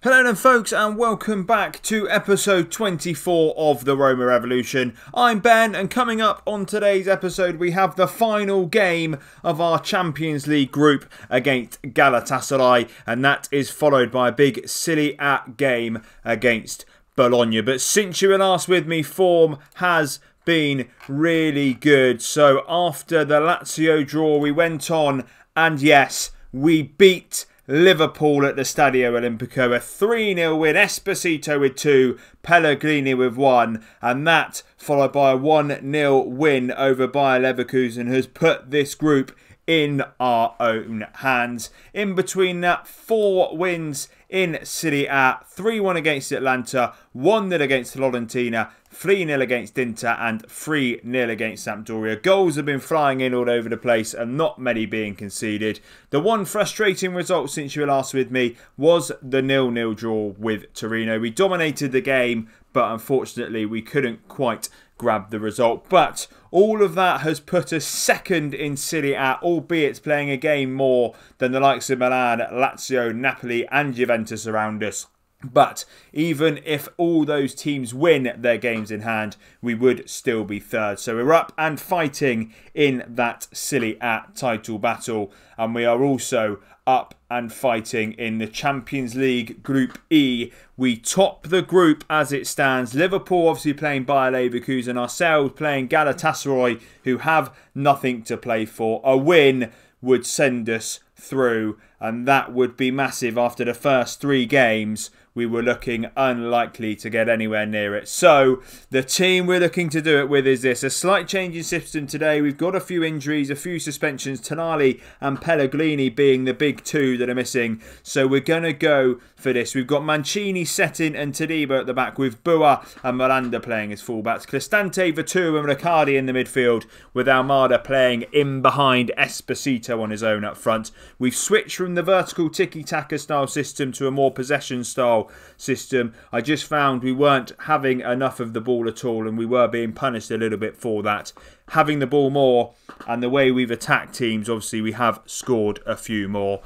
Hello then folks, and welcome back to episode 24 of the Roma Revolution. I'm Ben, and coming up on today's episode we have the final game of our Champions League group against Galatasaray, and that is followed by a big Serie A game against Bologna. But since you were last with me, form has been really good. So after the Lazio draw we went on, and yes, we beat Liverpool at the Stadio Olimpico, a 3-0 win, Esposito with 2, Pellegrini with 1, and that followed by a 1-0 win over Bayer Leverkusen has put this group in our own hands. In between that, 4 wins in Serie A, 3-1 against Atlanta, 1-0 against Fiorentina, 3-0 against Inter and 3-0 against Sampdoria. Goals have been flying in all over the place and not many being conceded. The one frustrating result since you were last with me was the 0-0 draw with Torino. We dominated the game, but unfortunately we couldn't quite grab the result. But all of that has put us second in Serie A, albeit playing a game more than the likes of Milan, Lazio, Napoli and Juventus around us. But even if all those teams win their games in hand, we would still be third. So we're up and fighting in that Serie A title battle. And we are also up and fighting in the Champions League Group E. We top the group as it stands. Liverpool obviously playing Bayer Leverkusen, ourselves playing Galatasaray, who have nothing to play for. A win would send us through, and that would be massive. After the first 3 games, we were looking unlikely to get anywhere near it. So the team we're looking to do it with is this. A slight change in system today. We've got a few injuries, a few suspensions. Tonali and Pellegrini being the big 2 that are missing. So we're going to go for this. We've got Mancini, Settin and Todibo at the back, with Bua and Miranda playing as fullbacks. Cristante, Vertu and Riccardi in the midfield, with Almada playing in behind Esposito on his own up front. We've switched from the vertical tiki-taka style system to a more possession style system. I just found we weren't having enough of the ball at all, and we were being punished a little bit for that. Having the ball more and the way we've attacked teams, obviously we have scored a few more.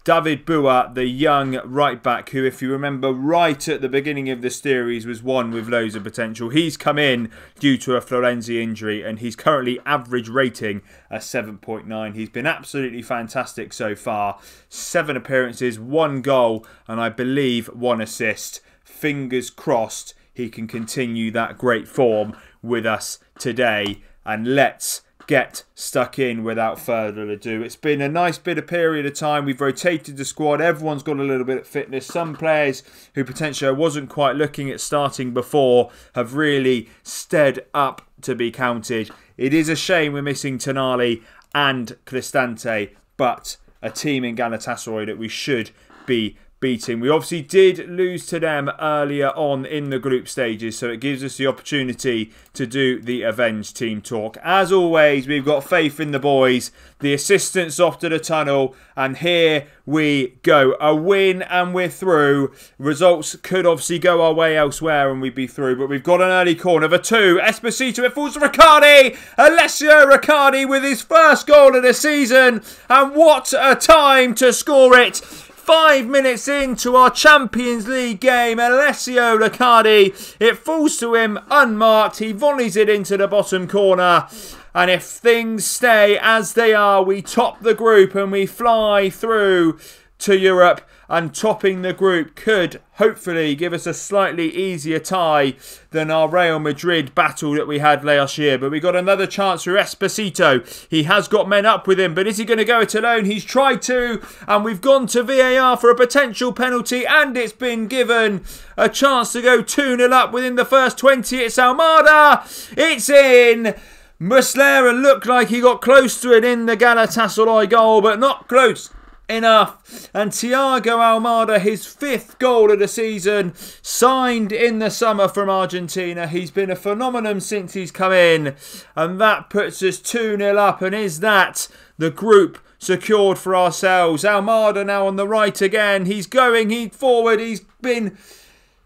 David Bua, the young right back, who, if you remember right at the beginning of the series, was one with loads of potential. He's come in due to a Florenzi injury, and he's currently average rating a 7.9. He's been absolutely fantastic so far. 7 appearances, 1 goal, and I believe 1 assist. Fingers crossed he can continue that great form with us today. And let's get stuck in without further ado. It's been a nice bit of period of time. We've rotated the squad. Everyone's got a little bit of fitness. Some players who potentially I wasn't quite looking at starting before have really stepped up to be counted. It is a shame we're missing Tonali and Cristante, but a team in Galatasaray that we should be beating. We obviously did lose to them earlier on in the group stages, so it gives us the opportunity to do the Avenge team talk. As always, we've got faith in the boys, the assistants off to the tunnel, and here we go. A win and we're through. Results could obviously go our way elsewhere and we'd be through, but we've got an early corner. The 2, Esposito, it falls to Riccardi. Alessio Riccardi with his first goal of the season, and what a time to score it. 5 minutes into our Champions League game, Alessio Riccardi, it falls to him unmarked. He volleys it into the bottom corner. And if things stay as they are, we top the group and we fly through to Europe. And topping the group could hopefully give us a slightly easier tie than our Real Madrid battle that we had last year. But we got another chance for Esposito. He has got men up with him, but is he going to go it alone? He's tried to, and we've gone to VAR for a potential penalty, and it's been given. A chance to go 2-0 up within the first 20. It's Almada. It's in. Muslera looked like he got close to it in the Galatasaray goal, but not close enough. And Thiago Almada, his 5th goal of the season, signed in the summer from Argentina. He's been a phenomenon since he's come in, and that puts us 2-0 up. And is that the group secured for ourselves? Almada now on the right again. He's going forward. He's been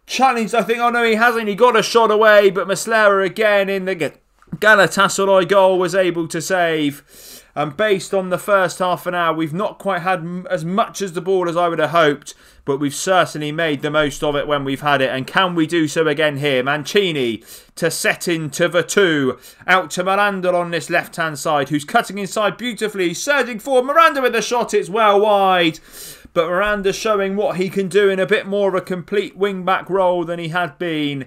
challenged, I think. Oh no, he hasn't. He got a shot away, but Muslera again in the Galatasaray goal was able to save. And based on the first half an hour, we've not quite had as much as the ball as I would have hoped, but we've certainly made the most of it when we've had it. And can we do so again here? Mancini to set into the 2. Out to Miranda on this left-hand side, who's cutting inside beautifully. Surging forward, Miranda with the shot. It's well wide. But Miranda showing what he can do in a bit more of a complete wing-back role than he had been.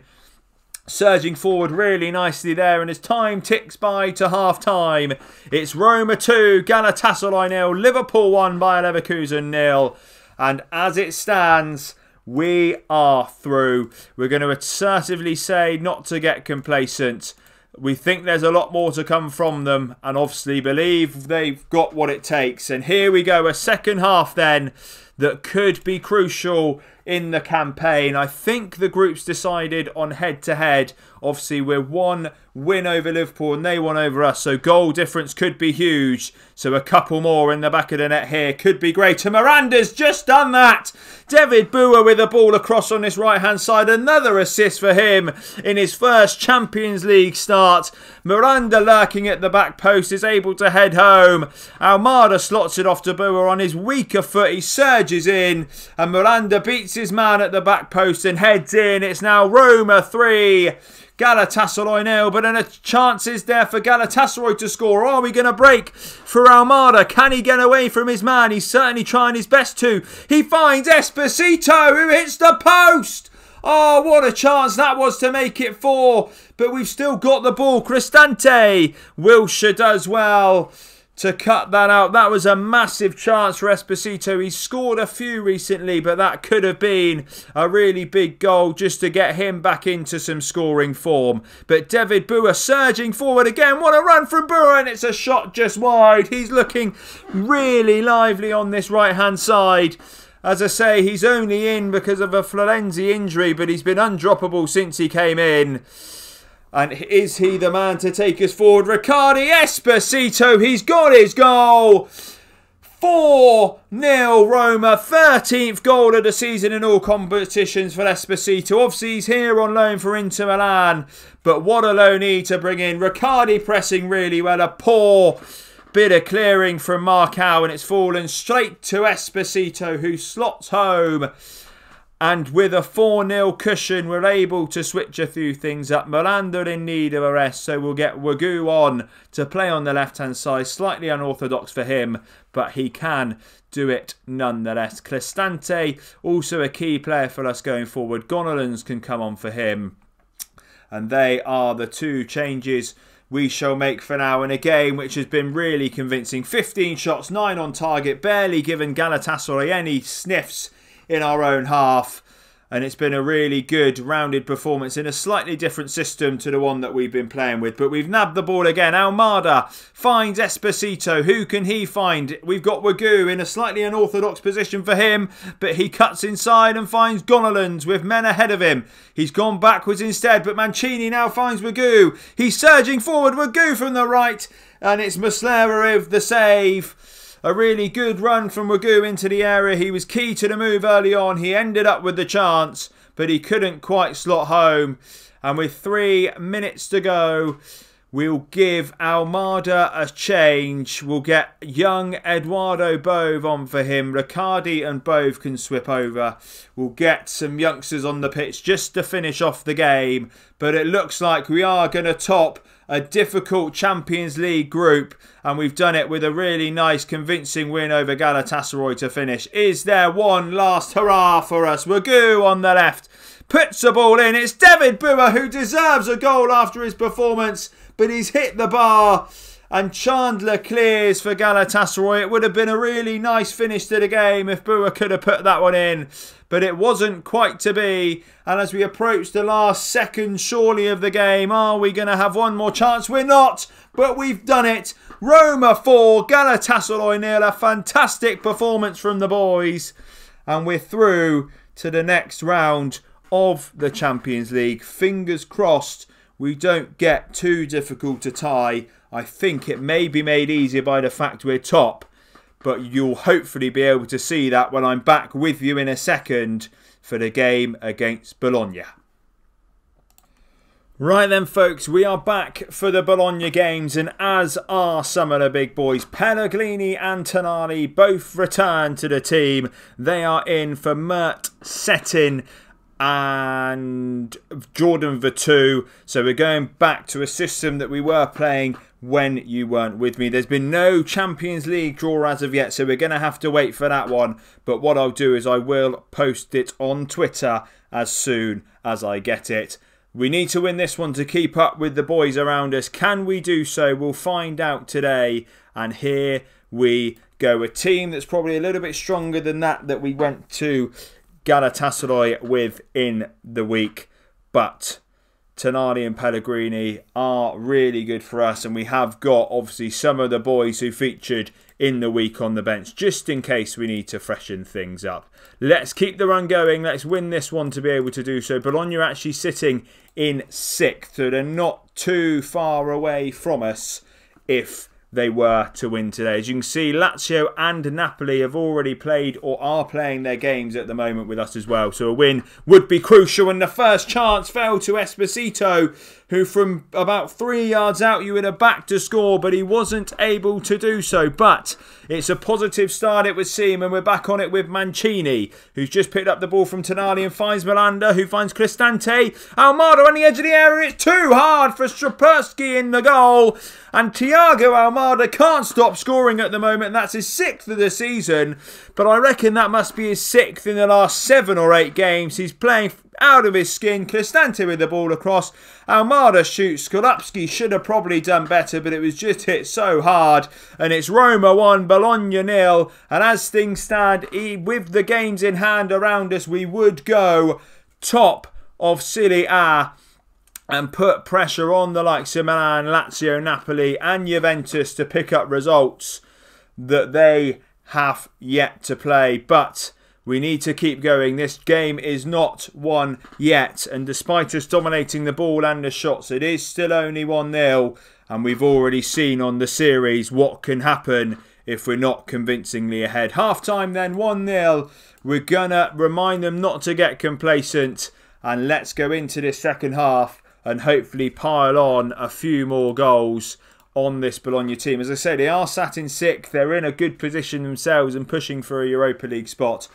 Surging forward really nicely there, and as time ticks by to half-time, it's Roma 2, Galatasaray 0, Liverpool 1, Bayer Leverkusen 0. And as it stands, we are through. We're going to assertively say not to get complacent. We think there's a lot more to come from them, and obviously believe they've got what it takes. And here we go, a second half then that could be crucial in the campaign. I think the group's decided on head-to-head. Obviously, we're 1 win over Liverpool and they won over us, so goal difference could be huge. So a couple more in the back of the net here could be great. And Miranda's just done that. David Bua with the ball across on this right-hand side. Another assist for him in his first Champions League start. Miranda lurking at the back post is able to head home. Almada slots it off to Bua on his weaker foot. He surges in and Miranda beats his man at the back post and heads in. It's now Roma 3. Galatasaray 0, but then a chance is there for Galatasaray to score. Are we going to break for Almada? Can he get away from his man? He's certainly trying his best to. He finds Esposito, who hits the post. Oh, what a chance that was to make it 4. But we've still got the ball. Cristante. Wilshere does well to cut that out. That was a massive chance for Esposito. He's scored a few recently, but that could have been a really big goal just to get him back into some scoring form. But David Bua surging forward again. What a run from Bua, and it's a shot just wide. He's looking really lively on this right-hand side. As I say, he's only in because of a Florenzi injury, but he's been undroppable since he came in. And is he the man to take us forward? Riccardi Esposito, he's got his goal. 4-0 Roma, 13th goal of the season in all competitions for Esposito. Obviously he's here on loan for Inter Milan, but what a loanee to bring in. Riccardi pressing really well, a poor bit of clearing from Marcao, and it's fallen straight to Esposito, who slots home. And with a 4-0 cushion, we're able to switch a few things up. Miranda in need of a rest, so we'll get Wagu on to play on the left-hand side. Slightly unorthodox for him, but he can do it nonetheless. Cristante, also a key player for us going forward. Gonalons can come on for him. And they are the 2 changes we shall make for now in a game which has been really convincing. 15 shots, 9 on target, barely given Galatasaray any sniffs in our own half, and it's been a really good rounded performance in a slightly different system to the one that we've been playing with. But we've nabbed the ball again. Almada finds Esposito. Who can he find? We've got Wagu in a slightly unorthodox position for him, but he cuts inside and finds Gonalons with men ahead of him. He's gone backwards instead, but Mancini now finds Wagu. He's surging forward. Wagu from the right, and it's Muslera with the save. A really good run from Wagu into the area. He was key to the move early on. He ended up with the chance, but he couldn't quite slot home. And with 3 minutes to go, we'll give Almada a change. We'll get young Eduardo Bove on for him. Riccardi and Bove can swip over. We'll get some youngsters on the pitch just to finish off the game. But it looks like we are going to top a difficult Champions League group, and we've done it with a really nice convincing win over Galatasaray to finish. Is there one last hurrah for us? Wagu on the left puts the ball in. It's David Bua, who deserves a goal after his performance, but he's hit the bar, and Chandler clears for Galatasaray. It would have been a really nice finish to the game if Bua could have put that one in, but it wasn't quite to be. And as we approach the last second surely of the game, are we going to have one more chance? We're not, but we've done it. Roma 4, Galatasaray 0. A fantastic performance from the boys, and we're through to the next round of the Champions League. Fingers crossed we don't get too difficult to tie. I think it may be made easier by the fact we're top, but you'll hopefully be able to see that when I'm back with you in a second for the game against Bologna. Right then folks, we are back for the Bologna games, and as are some of the big boys, Pellegrini and Tonali both return to the team. They are in for Mert, Settin and Jordan Veretout. So we're going back to a system that we were playing when you weren't with me. There's been no Champions League draw as of yet, so we're going to have to wait for that one. But what I'll do is I will post it on Twitter as soon as I get it. We need to win this one to keep up with the boys around us. Can we do so? We'll find out today. And here we go. A team that's probably a little bit stronger than that we went to Galatasaray with in the week. But Tonali and Pellegrini are really good for us. And we have got, obviously, some of the boys who featured in the week on the bench, just in case we need to freshen things up. Let's keep the run going. Let's win this one to be able to do so. Bologna are actually sitting in 6th, so they're not too far away from us if they were to win today. As you can see, Lazio and Napoli have already played or are playing their games at the moment with us as well. So a win would be crucial, and the first chance fell to Esposito, who from about 3 yards out you would have backed to score, but he wasn't able to do so. But it's a positive start, it would seem, and we're back on it with Mancini, who's just picked up the ball from Tonali and finds Miranda, who finds Cristante. Almada on the edge of the area. It's too hard for Strapurski in the goal, and Thiago Almada can't stop scoring at the moment. That's his 6th of the season, but I reckon that must be his 6th in the last 7 or 8 games. He's playing out of his skin. Cristante with the ball across. Almada shoots. Skorupski should have probably done better, but it was just hit so hard. And it's Roma 1, Bologna 0. And as things stand, with the games in hand around us, we would go top of Serie A and put pressure on the likes of Milan, Lazio, Napoli and Juventus to pick up results that they have yet to play. But we need to keep going. This game is not won yet. And despite us dominating the ball and the shots, it is still only 1-0. And we've already seen on the series what can happen if we're not convincingly ahead. Half-time then, 1-0. We're going to remind them not to get complacent. And let's go into this second half and hopefully pile on a few more goals on this Bologna team. As I say, they are sat in 6th. They're in a good position themselves and pushing for a Europa League spot.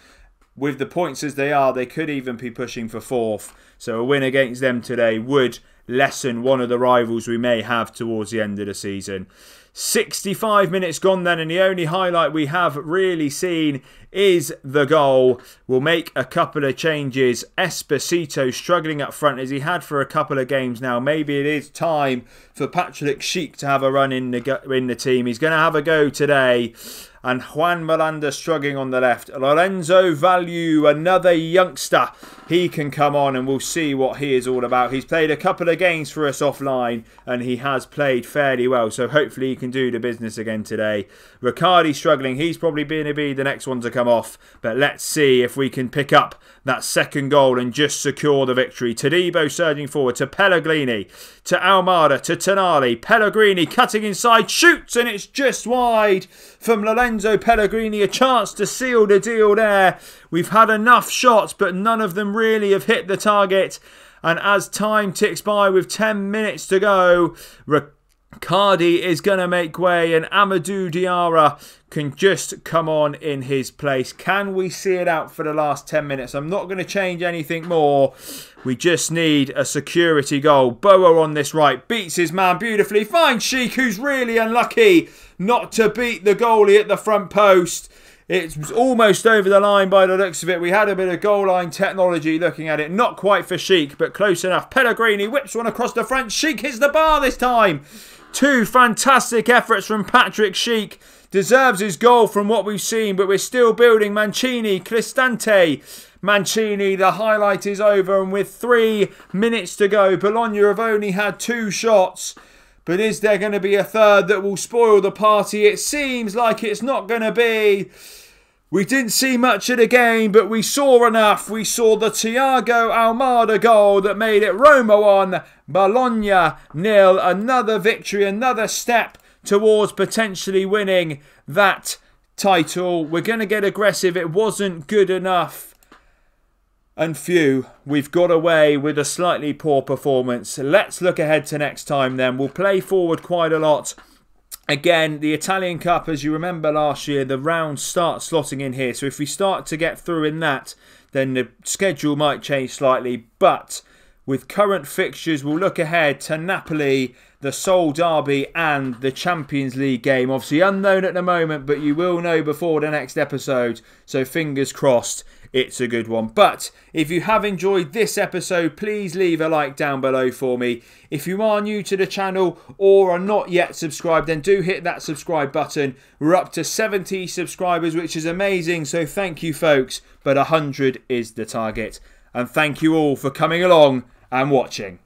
With the points as they are, they could even be pushing for 4th. So a win against them today would lessen one of the rivals we may have towards the end of the season. 65 minutes gone then, and the only highlight we have really seen is the goal. We'll make a couple of changes. Esposito struggling up front as he had for a couple of games now. Maybe it is time for Patrick Schick to have a run in the team. He's going to have a go today. And Juan Miranda struggling on the left. Lorenzo Value, another youngster. He can come on and we'll see what he is all about. He's played a couple of games for us offline and he has played fairly well. So hopefully he can do the business again today. Riccardi struggling. He's probably going to be the next one to come off. But let's see if we can pick up that second goal and just secure the victory. Todibo surging forward to Pellegrini, to Almada, to Tonali. Pellegrini cutting inside, shoots, and it's just wide from Lorenzo Pellegrini. A chance to seal the deal there. We've had enough shots, but none of them really have hit the target. And as time ticks by with 10 minutes to go, Riccardi is going to make way and Amadou Diarra can just come on in his place. Can we see it out for the last 10 minutes? I'm not going to change anything more. We just need a security goal. Boa on this right beats his man beautifully. Finds Schick, who's really unlucky not to beat the goalie at the front post. It's almost over the line by the looks of it. We had a bit of goal line technology looking at it. Not quite for Schick, but close enough. Pellegrini whips one across the front. Schick hits the bar this time. Two fantastic efforts from Patrick Schick. Deserves his goal from what we've seen, but we're still building. Mancini, Cristante. Mancini, the highlight is over, and with 3 minutes to go, Bologna have only had 2 shots. But is there going to be a third that will spoil the party? It seems like it's not going to be. We didn't see much of the game, but we saw enough. We saw the Thiago Almada goal that made it Roma 1, Bologna 0. Another victory, another step towards potentially winning that title. We're going to get aggressive. It wasn't good enough And phew, we've got away with a slightly poor performance. Let's look ahead to next time then. We'll play forward quite a lot. Again, the Italian Cup, as you remember last year, the rounds start slotting in here. So if we start to get through in that, then the schedule might change slightly. But with current fixtures, we'll look ahead to Napoli, the Seoul Derby and the Champions League game. Obviously unknown at the moment, but you will know before the next episode. So fingers crossed, it's a good one. But if you have enjoyed this episode, please leave a like down below for me. If you are new to the channel or are not yet subscribed, then do hit that subscribe button. We're up to 70 subscribers, which is amazing. So thank you, folks. But 100 is the target. And thank you all for coming along and watching.